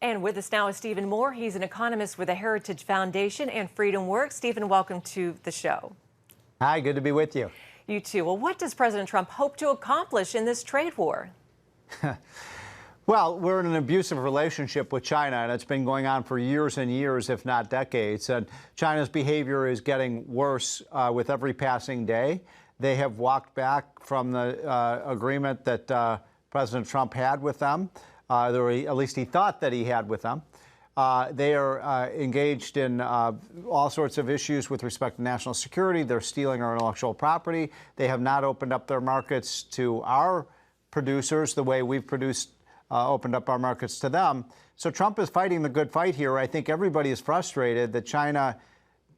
And with us now is Stephen Moore. He's an economist with the Heritage Foundation and Freedom Works. Stephen, welcome to the show. Hi, good to be with you. You too. Well, what does President Trump hope to accomplish in this trade war? Well, we're in an abusive relationship with China, and it's been going on for years and years, if not decades. And China's behavior is getting worse with every passing day. They have walked back from the agreement that President Trump had with them, or at least he thought that he had with them. They are engaged in all sorts of issues with respect to national security. They're stealing our intellectual property. They have not opened up their markets to our producers the way we've opened up our markets to them. So Trump is fighting the good fight here. I think everybody is frustrated that China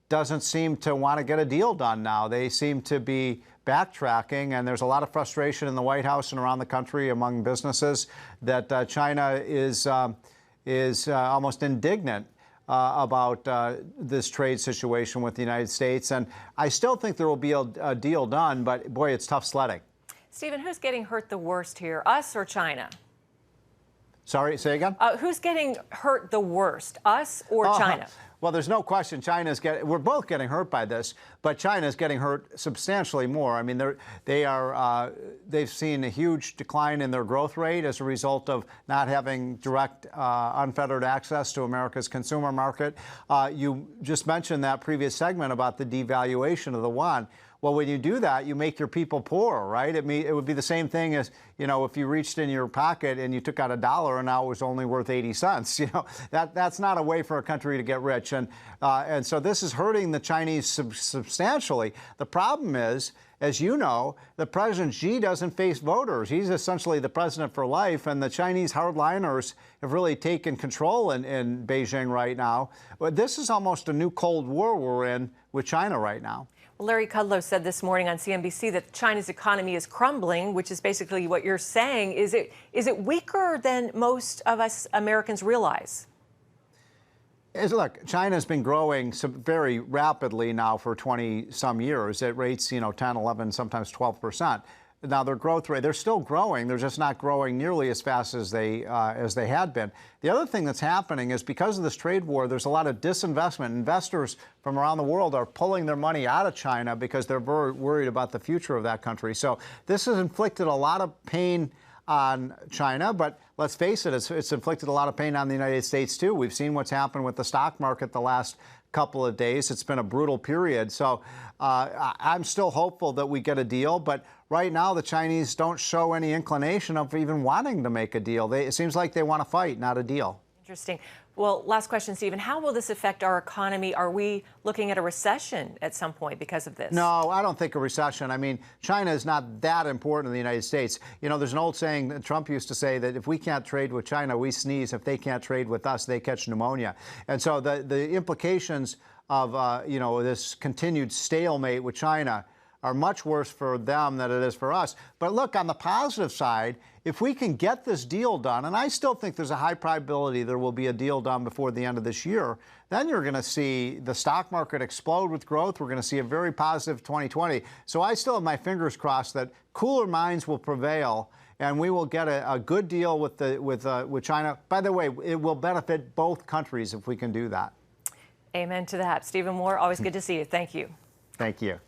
doesn't seem to want to get a deal done now. They seem to be backtracking, and there's a lot of frustration in the White House and around the country among businesses that China is almost indignant about this trade situation with the United States. And I still think there will be a deal done, but boy, it's tough sledding. Stephen, who's getting hurt the worst here, us or China? Sorry, say again? Who's getting hurt the worst, us or China? Well, there's no question we're both getting hurt by this, but China's getting hurt substantially more. I mean, they've seen a huge decline in their growth rate as a result of not having direct, unfettered access to America's consumer market. You just mentioned that previous segment about the devaluation of the yuan. Well, when you do that, you make your people poorer, right? It would be the same thing as, if you reached in your pocket and you took out $1 and now it was only worth 80 cents. That's not a way for a country to get rich. And so this is hurting the Chinese substantially. The problem is, as you know, the President Xi doesn't face voters. He's essentially the president for life, and the Chinese hardliners have really taken control in Beijing right now. But this is almost a new Cold War we're in with China right now. Larry Kudlow said this morning on CNBC that China's economy is crumbling, which is basically what you're saying. Is it weaker than most of us Americans realize? Look, China's been growing very rapidly now for 20-some years at rates, 10, 11, sometimes 12%. Now, their growth rate, they're still growing. They're just not growing nearly as fast as they had been. The other thing that's happening is because of this trade war, there's a lot of disinvestment. Investors from around the world are pulling their money out of China because they're very worried about the future of that country. So this has inflicted a lot of pain on China, but let's face it, it's inflicted a lot of pain on the United States, too. We've seen what's happened with the stock market the last couple of days. It's been a brutal period. So I'm still hopeful that we get a deal. But right now, the Chinese don't show any inclination of even wanting to make a deal. It seems like they want to fight, not a deal. Interesting. Well, last question, Stephen. How will this affect our economy? Are we looking at a recession at some point because of this? No, I don't think a recession. I mean, China is not that important in the United States. There's an old saying that Trump used to say that if we can't trade with China, we sneeze. If they can't trade with us, they catch pneumonia. And so the implications of, this continued stalemate with China are much worse for them than it is for us. But look, on the positive side, if we can get this deal done, and I still think there's a high probability there will be a deal done before the end of this year, then you're going to see the stock market explode with growth. We're going to see a very positive 2020. So I still have my fingers crossed that cooler minds will prevail and we will get a good deal with China. By the way, it will benefit both countries if we can do that. Amen to that. Stephen Moore, always good to see you. Thank you. Thank you.